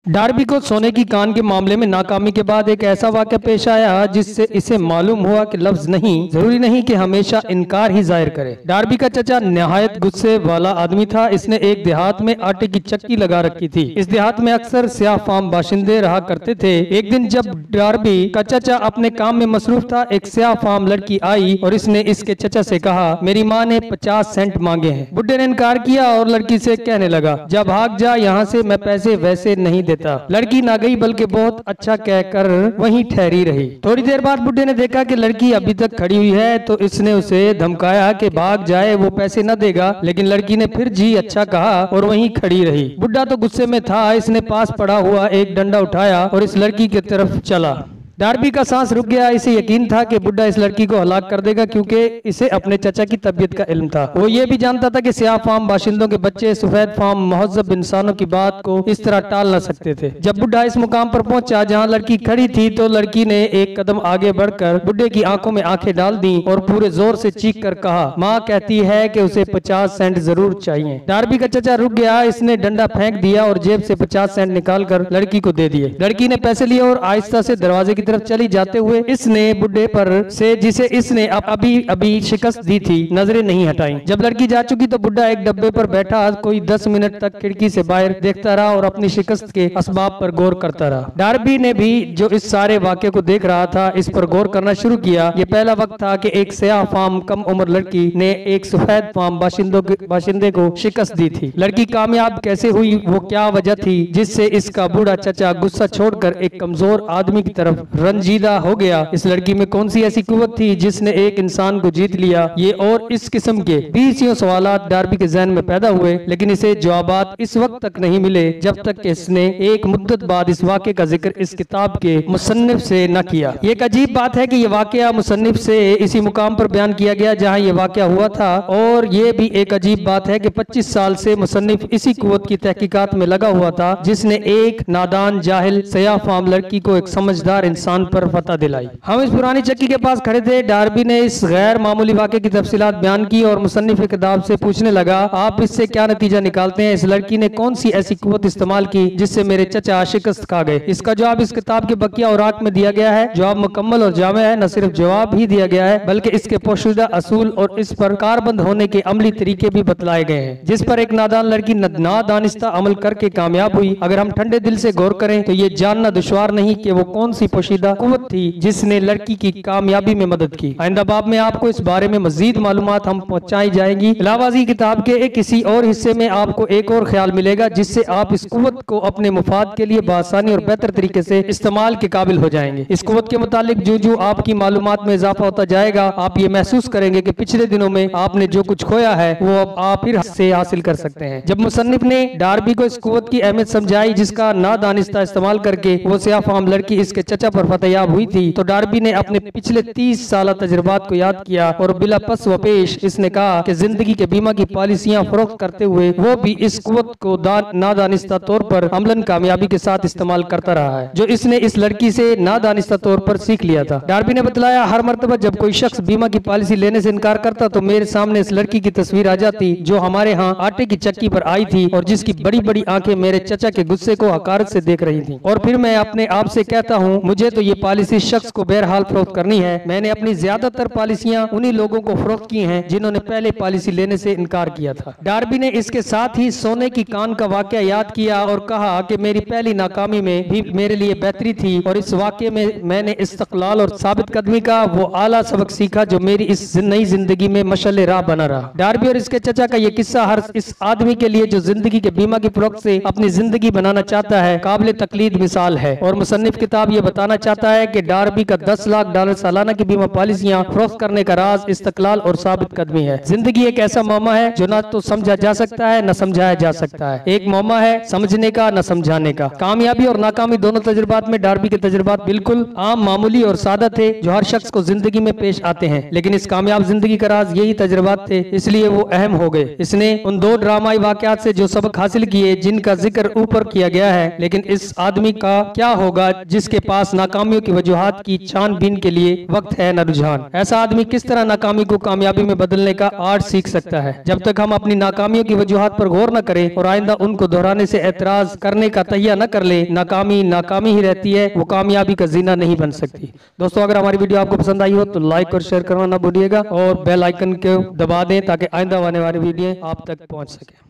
Derby को सोने की कान के मामले में नाकामी के बाद एक ऐसा वाक़या पेश आया जिससे इसे मालूम हुआ कि लफ्ज नहीं जरूरी नहीं कि हमेशा इनकार ही जाहिर करे। डार्बी का चचा निहायत गुस्से वाला आदमी था। इसने एक देहात में आटे की चक्की लगा रखी थी। इस देहात में अक्सर स्याह फार्म बाशिंदे रहा करते थे। एक दिन जब डार्बी का चचा अपने काम में मसरूफ था, एक स्याह फार्म लड़की आई और इसने इसके चचा से कहा, मेरी माँ ने 50 सेंट मांगे हैं। बुड्ढे ने इनकार किया और लड़की से कहने लगा, जब भाग जा यहाँ से, मैं पैसे वैसे नहीं देता। लड़की ना गई बल्कि बहुत अच्छा कहकर वहीं ठहरी रही। थोड़ी देर बाद बुड्ढे ने देखा कि लड़की अभी तक खड़ी हुई है तो इसने उसे धमकाया कि भाग जाए, वो पैसे न देगा। लेकिन लड़की ने फिर जी अच्छा कहा और वहीं खड़ी रही। बुड्ढा तो गुस्से में था। इसने पास पड़ा हुआ एक डंडा उठाया और इस लड़की की तरफ चला। डार्बी का सांस रुक गया। इसे यकीन था कि बुड्ढा इस लड़की को हलाक कर देगा क्योंकि इसे अपने चचा की तबीयत का इल्म था। वो ये भी जानता था कि स्याह फार्म बाशिंदों के बच्चे सफेद फार्म महज़्ज़ब इंसानों की बात को इस तरह टाल न सकते थे। जब बुड्ढा इस मुकाम पर पहुंचा जहां लड़की खड़ी थी तो लड़की ने एक कदम आगे बढ़कर बुड्ढे की आंखों में आंखें डाल दी और पूरे जोर से चीख कर कहा, माँ कहती है कि उसे 50 सेंट जरूर चाहिए। डार्बी का चचा रुक गया। इसने डंडा फेंक दिया और जेब से 50 सेंट निकाल कर लड़की को दे दिए। लड़की ने पैसे लिए और आहिस्ता से दरवाजे की तरफ चली जाते हुए इसने बुड्ढे पर से, जिसे इसने अभी शिकस्त दी थी, नजरें नहीं हटाई। जब लड़की जा चुकी तो बुड्ढा एक डब्बे पर बैठा कोई 10 मिनट तक खिड़की से बाहर देखता रहा और अपनी शिकस्त के असबाब पर गौर करता रहा। डार्बी ने भी जो इस सारे वाक़े को देख रहा था इस पर गौर करना शुरू किया। ये पहला वक्त था कि एक स्याह फार्म कम उम्र लड़की ने एक सफेद फार्म बाशिंदे को शिकस्त दी थी। लड़की कामयाब कैसे हुई, वो क्या वजह थी जिससे इसका बूढ़ा चचा गुस्सा छोड़कर एक कमजोर आदमी की तरफ रंजीदा हो गया। इस लड़की में कौन सी ऐसी कुव्वत थी जिसने एक इंसान को जीत लिया। ये और इस किस्म के 20 सवालात डार्बी के ज़हन में पैदा हुए, लेकिन इसे जवाबात इस वक्त तक नहीं मिले जब तक कि इसने एक मुद्दत बाद इस वाक़े का जिक्र इस किताब के मुसन्निफ से न किया। ये एक अजीब बात है कि ये वाक़या मुसन्निफ से इसी मुकाम पर बयान किया गया जहाँ ये वाक़या हुआ था। और ये भी एक अजीब बात है कि 25 साल से मुसन्निफ इसी कुव्वत की तहकीकात में लगा हुआ था जिसने एक नादान जाहिल स्याह फार्म लड़की को एक समझदार इंसान पर फतह दिलाई। हम इस पुरानी चक्की के पास खड़े थे। डार्बी ने इस गैर मामूली वाक़े की तफसीलात बयान की और मुसन्निफ किताब से पूछने लगा, आप इससे क्या नतीजा निकालते हैं? इस लड़की ने कौन सी ऐसी कुव्वत इस्तेमाल की जिससे मेरे चचा शिकस्त खा गए? इसका जवाब इस किताब के बकिया औराक में दिया गया है। जवाब मुकम्मल और जामे है। न सिर्फ जवाब ही दिया गया है बल्कि इसके पोशीदा असूल और इस पर कारबंद होने के अमली तरीके भी बतलाए गए हैं जिस पर एक नादान लड़की नादानिस्ता अमल करके कामयाब हुई। अगर हम ठंडे दिल से गौर करें तो ये जानना दुश्वार नहीं कि वो कौन सी पोशीदा कुव्वत थी जिसने लड़की की कामयाबी में मदद की। आइंदा बाब में आपको इस बारे में मजीद मालूमात हम पहुंचाई जाएंगी। इलावाजी किताब के किसी और हिस्से में आपको एक और ख्याल मिलेगा जिससे आप इस कुव्वत को अपने मुफाद के लिए बआसानी और बेहतर तरीके से इस्तेमाल के काबिल हो जाएंगे। इस कुव्वत के मुतालिक जो आपकी मालूमात में इजाफा होता जाएगा आप ये महसूस करेंगे कि पिछले दिनों में आपने जो कुछ खोया है वो अब आप फिर से हासिल कर सकते हैं। जब मुसन्निफ ने डार्बी को इस कुव्वत की अहमियत समझाई जिसका नादानिस्ता इस्तेमाल करके वो स्याह फार्म लड़की इसके चचा पर फतहयाब हुई थी तो डार्बी ने अपने पिछले 30 साल तजुर्बात को याद किया और बिला पस व पेश इसने कहा कि जिंदगी के बीमा की पॉलिसियां फरोख्त करते हुए वो भी इस कुव्वत को नादानिस्ता तौर पर अमलन कामयाबी के साथ इस्तेमाल करता रहा है जो इसने इस लड़की से नादानिस्ता तौर पर सीख लिया था। डार्बी ने बतलाया, हर मर्तबा जब कोई शख्स बीमा की पॉलिसी लेने से इनकार करता तो मेरे सामने इस लड़की की तस्वीर आ जाती जो हमारे यहाँ आटे की चक्की पर आई थी और जिसकी बड़ी बड़ी आंखें मेरे चचा के गुस्से को हकारत से देख रही थी। और फिर मैं अपने आप से कहता हूँ मुझे तो ये पॉलिसी शख्स को बहरहाल फरोख्त करनी है। मैंने अपनी ज्यादातर पॉलिसियां उन्हीं लोगों को फरोख्त की हैं जिन्होंने पहले पॉलिसी लेने से इनकार किया था। डार्बी ने इसके साथ ही सोने की कान का वाकया याद किया और कहा कि मेरी पहली नाकामी में भी मेरे लिए बेहतरी थी और इस वाकये में मैंने इस्तक़लाल और साबित कदमी का वो आला सबक सीखा जो मेरी इस नई जिंदगी में मशअल राह बना रहा। डार्बी और इसके चचा का ये किस्सा हर इस आदमी के लिए जो जिंदगी के बीमा की फरोख्त से अपनी जिंदगी बनाना चाहता है काबिल तकलीद मिसाल है। और मुसन्निफ किताब ये बताना चाहता है कि डार्बी का $10 लाख सालाना की बीमा पॉलिसियां फरोख्त करने का राज इस्तक़लाल और साबित कदमी है। जिंदगी एक ऐसा मामा है जो न तो समझा जा सकता है न समझाया जा सकता है। एक मामा है समझने का न समझाने का। कामयाबी और नाकामी दोनों तजुर्बात में डार्बी के तजुर्बात बिल्कुल आम मामूली और सादा थे जो हर शख्स को जिंदगी में पेश आते हैं, लेकिन इस कामयाब जिंदगी का राज यही तजुर्बात थे, इसलिए वो अहम हो गए। इसने उन 2 ड्रामाई वाकयात से जो सबक हासिल किए जिनका जिक्र ऊपर किया गया है, लेकिन इस आदमी का क्या होगा जिसके पास ना नाकामियों की वजूहात की छानबीन के लिए वक्त है न रुझान। ऐसा आदमी किस तरह नाकामी को कामयाबी में बदलने का आर्ट सीख सकता है। जब तक हम अपनी नाकामियों की वजूहात पर गौर न करें और आइंदा उनको दोहराने से एतराज करने का तैयार न कर ले, नाकामी नाकामी ही रहती है, वो कामयाबी का जीना नहीं बन सकती। दोस्तों, अगर हमारी वीडियो आपको पसंद आई हो तो लाइक और शेयर करना ना भूलिएगा और बेल आइकन को दबा दें ताकि आइंदा आने वाली वीडियो आप तक पहुंच सके।